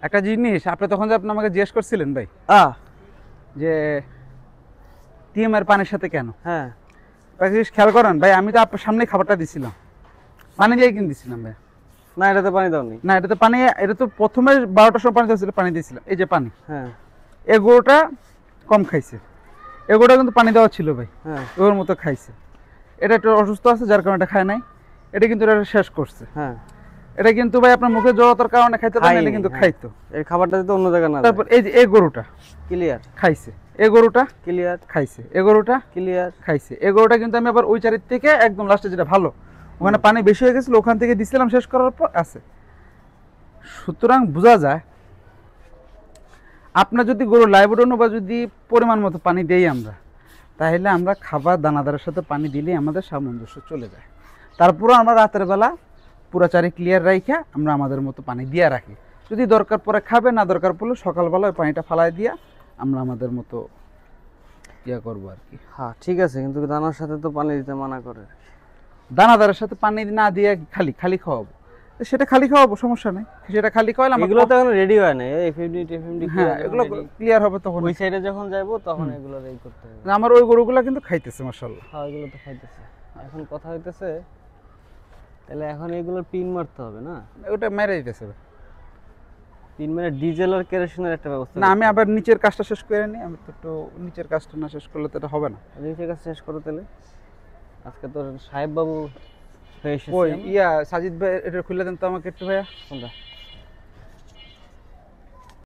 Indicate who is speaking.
Speaker 1: একটা জিনিস আপনি তখন যে আপনি আমাকে জিজ্ঞেস করছিলেন ভাই যে টিএমের পানির সাথে কেন,
Speaker 2: হ্যাঁ
Speaker 1: একটা জিনিস খেয়াল করেন ভাই, আমি তো আপনার সামনে খাবারটা দিছিলাম, পানি দিয়ে কিনে দিছিলাম ভাই।
Speaker 2: না এটাতে পানি দাওনি।
Speaker 1: না এটা তো পানি, এটা তো প্রথমে 12টার সময় পানি দিয়েছিল, পানি দিয়েছিলাম, এই যে পানি।
Speaker 2: হ্যাঁ
Speaker 1: এই গরুটা কম খাইছে, এই গরুটা কিন্তু পানি দেওয়া ছিল ভাই,
Speaker 2: হ্যাঁ
Speaker 1: ওর মতো খাইছে। এটা একটু অসুস্থ আছে যার কারণে এটা খায় নাই, এটা কিন্তু এটা শেষ করছে।
Speaker 2: হ্যাঁ
Speaker 1: এটা কিন্তু ভাই আপনার মুখে জড়তার কারণে খাইতে পারে না,
Speaker 2: খাইনি,
Speaker 1: এটা কিন্তু
Speaker 2: হ্যাঁ।
Speaker 1: খাইতো।
Speaker 2: এই খাবারটা তো অন্য জায়গা না।
Speaker 1: তারপর এই যে এই গরুটা
Speaker 2: ক্লিয়ার
Speaker 1: খাইছে, এই গরুটা
Speaker 2: ক্লিয়ার
Speaker 1: খাইছে, এই গরুটা
Speaker 2: ক্লিয়ার।
Speaker 1: খাইছে, এই গরুটা কিন্তু আমি আবার ওই চারির থেকে একদম লাস্টে যেটা ভালো, ওখানে পানি বেশি হয়ে গেছিল, ওখান থেকে দিছিলাম শেষ করার পর আছে। সুতরাং বোঝা যায় আপনার যদি গরু লাইভডন বা যদি পরিমাণ মতো পানি দেই আমরা, তাহলে আমরা খাবার দানাদারের সাথে পানি দিলেই আমাদের সামঞ্জস্য চলে যায়। তারপরও আমরা রাতের বেলা পুরা চারি ক্লিয়ার রাইখা আমরা আমাদের মতো পানি দিয়া রাখি। যদি দরকার পড়ে খাবে, না দরকার পড়লে সকালবেলা ওই পানিটা ফালাই দিয়া আমরা আমাদের মতো ইয়া করবো আর কি।
Speaker 2: হ্যাঁ ঠিক আছে, কিন্তু দানার সাথে তো পানি দিতে মানা করে।
Speaker 1: দানাদারের সাথে পানি না দিয়ে খালি খালি খাওয়াবো, তো সেটা খালি খাওয়াবো, সমস্যা নেই, সেটা খালি খাওয়ালে আমরা
Speaker 2: এগুলো তো এখন রেডি হয় না, এফএমডি টিএফএমডি
Speaker 1: হ্যাঁ এগুলো ক্লিয়ার হবে তখন।
Speaker 2: ওই সাইডে যখন যাইবো তখন এগুলো রেডি করতে হবে।
Speaker 1: আমার ওই গরুগুলা কিন্তু খাইতেছে মাশাআল্লাহ।
Speaker 2: হ্যাঁ এগুলো তো খাইতেছে। এখন কথা হইতেছে তাহলে এখন এগুলোর পিন মারতে হবে না?
Speaker 1: ওটা মেরে দিতেছে ভাই।
Speaker 2: পিন মানে ডিজেল আর কেরোসিনের একটা ব্যবস্থা
Speaker 1: না আমি আবার নিচের কাজটা শেষ করে নিই, আমি তো একটু নিচের কাজটা না শেষ করলে তো এটা হবে না।
Speaker 2: নিচের কাজ শেষ করো তাহলে। আজকে তো সাহেব বাবু হয়ে এসেছে।
Speaker 1: ওই ইয়া সাজিদ ভাই এটা খুলে দেন তো আমাকে একটু ভাইয়া।
Speaker 2: কোনটা?